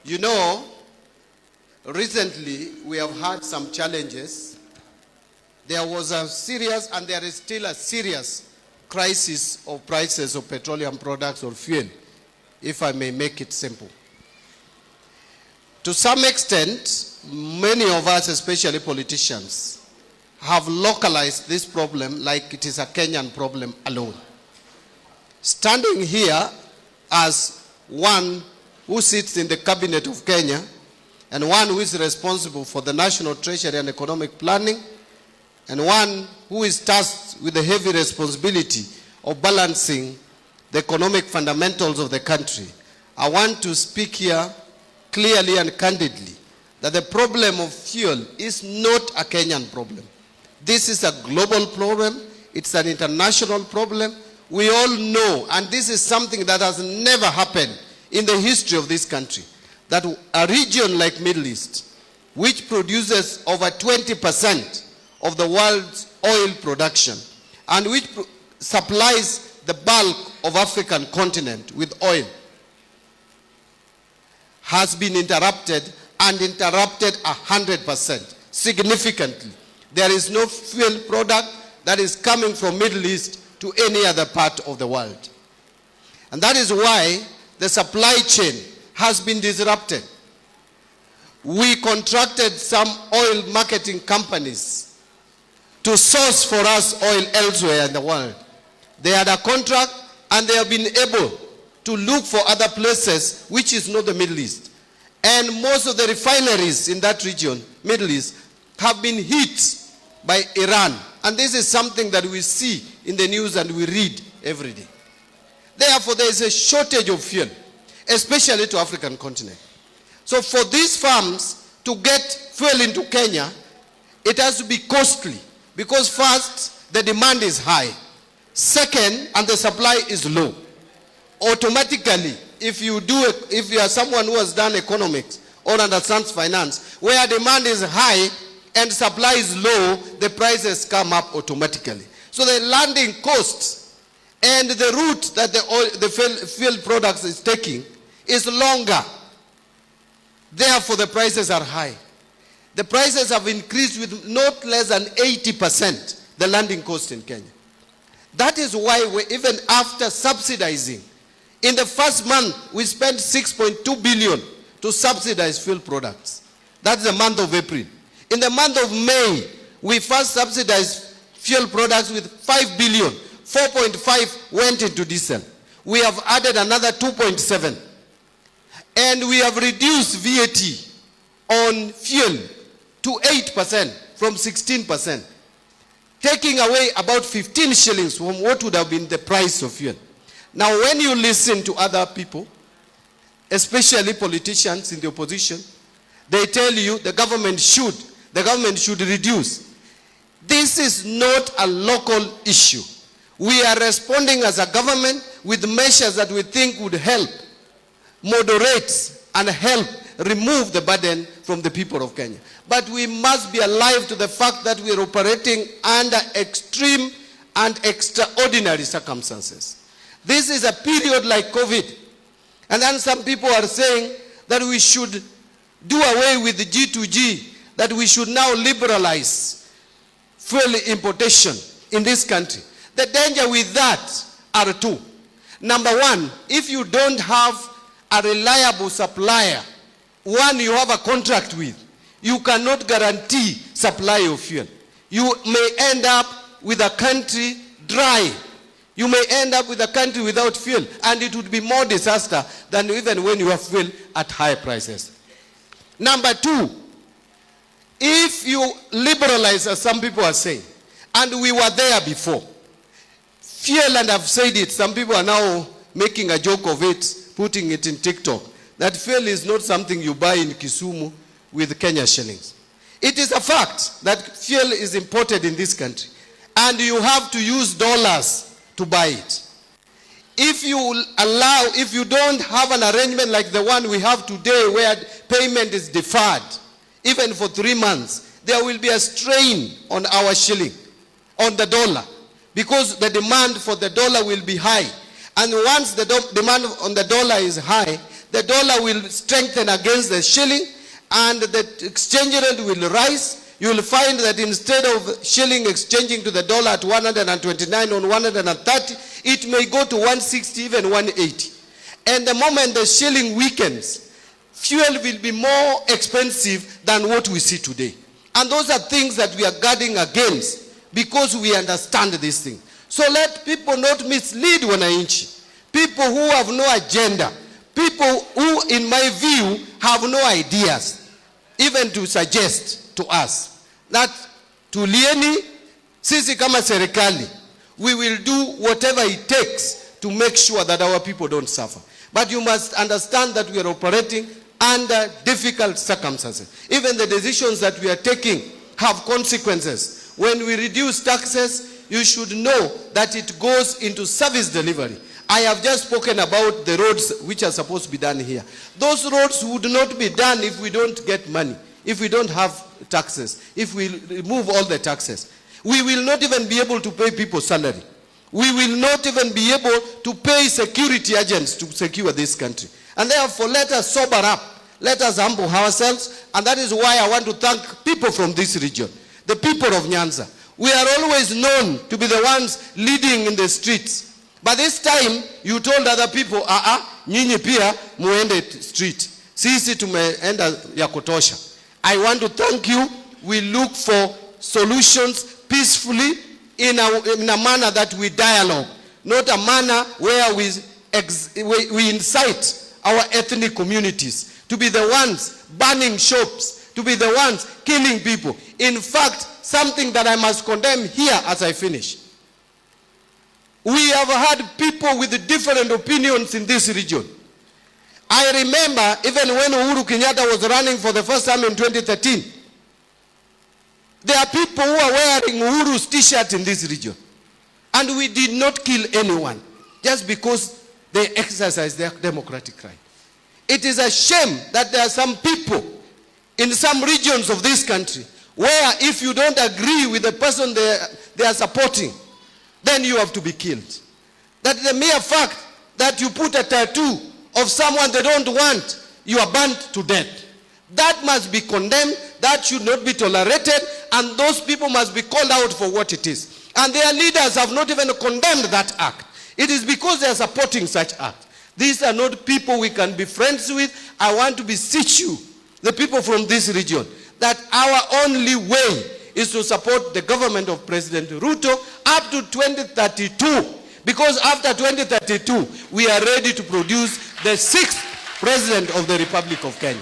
You know, recently we have had some challenges. There was a serious, and there is still a serious crisis of prices of petroleum products or fuel, if I may make it simple. To some extent, many of us, especially politicians, have localized this problem like it is a Kenyan problem alone. Standing here as one who sits in the cabinet of Kenya and one who is responsible for the national treasury and economic planning, and one who is tasked with the heavy responsibility of balancing the economic fundamentals of the country, I want to speak here clearly and candidly that the problem of fuel is not a Kenyan problem. This is a global problem. It's an international problem. We all know, and this is something that has never happened in the history of this country, that a region like Middle East, which produces over 20% of the world's oil production and which supplies the bulk of African continent with oil, has been interrupted, and interrupted 100%, significantly. There is no fuel product that is coming from Middle East to any other part of the world. And that is why the supply chain has been disrupted. We contracted some oil marketing companies to source for us oil elsewhere in the world. They had a contract and they have been able to look for other places which is not the Middle East. And most of the refineries in that region, Middle East, have been hit by Iran. And this is something that we see in the news and we read every day. Therefore, there is a shortage of fuel, especially to African continent. So for these farms to get fuel into Kenya, it has to be costly, because first, the demand is high. Second, and the supply is low. Automatically, if you are someone who has done economics or understands finance, where demand is high and supply is low, the prices come up automatically. So the landing costs and the route that the fuel products is taking is longer. Therefore, the prices are high. The prices have increased with not less than 80%, the landing cost in Kenya. That is why even after subsidizing, in the first month, we spent 6.2 billion to subsidize fuel products. That's the month of April. In the month of May, we first subsidized fuel products with 5 billion. 4.5 went into diesel. We have added another 2.7. And we have reduced VAT on fuel to 8% from 16%, taking away about 15 shillings from what would have been the price of fuel. Now, when you listen to other people, especially politicians in the opposition, they tell you the government should reduce. This is not a local issue. We are responding as a government with measures that we think would help moderate and help remove the burden from the people of Kenya. But we must be alive to the fact that we are operating under extreme and extraordinary circumstances. This is a period like COVID. And then some people are saying that we should do away with the G2G, that we should now liberalize fuel importation in this country. The danger with that are two. Number one, if you don't have a reliable supplier, one you have a contract with, you cannot guarantee supply of fuel. You may end up with a country dry. You may end up with a country without fuel, and it would be more disaster than even when you have fuel at high prices. Number two, if you liberalize, as some people are saying, and we were there before, fuel, and I've said it, some people are now making a joke of it, putting it in TikTok, that fuel is not something you buy in Kisumu with Kenya shillings. It is a fact that fuel is imported in this country, and you have to use dollars to buy it. If you don't have an arrangement like the one we have today, where payment is deferred, even for 3 months, there will be a strain on our shilling, on the dollar, because the demand for the dollar will be high. And once the demand on the dollar is high, the dollar will strengthen against the shilling, and the exchange rate will rise. You will find that instead of shilling exchanging to the dollar at 129 or 130, it may go to 160, even 180. And the moment the shilling weakens, fuel will be more expensive than what we see today. And those are things that we are guarding against because we understand this thing. So let people not mislead wananchi. People who have no agenda. People who, in my view, have no ideas, even to suggest to us that tulieni, sisi kama serikali, we will do whatever it takes to make sure that our people don't suffer. But you must understand that we are operating under difficult circumstances. Even the decisions that we are taking have consequences. When we reduce taxes, you should know that it goes into service delivery. I have just spoken about the roads which are supposed to be done here. Those roads would not be done if we don't get money, if we don't have taxes, if we remove all the taxes. We will not even be able to pay people salary. We will not even be able to pay security agents to secure this country. And therefore, let us sober up. Let us humble ourselves. And that is why I want to thank people from this region, the people of Nyanza. We are always known to be the ones leading in the streets. But this time, you told other people, nyinyi pia muende street. Sisi tumeenda ya kutosha. I want to thank you. We look for solutions peacefully in a manner that we dialogue, not a manner where we incite our ethnic communities to be the ones burning shops, to be the ones killing people. In fact, something that I must condemn here as I finish. We have had people with different opinions in this region. I remember even when Uhuru Kenyatta was running for the first time in 2013, there are people who are wearing Uhuru's t-shirt in this region. And we did not kill anyone just because they exercise their democratic right. It is a shame that there are some people in some regions of this country where if you don't agree with the person they are supporting, then you have to be killed. That the mere fact that you put a tattoo of someone they don't want, you are burnt to death. That must be condemned. That should not be tolerated. And those people must be called out for what it is. And their leaders have not even condemned that act. It is because they are supporting such act. These are not people we can be friends with. I want to beseech you, the people from this region, that our only way is to support the government of President Ruto up to 2032. Because after 2032, we are ready to produce the 6th President of the Republic of Kenya.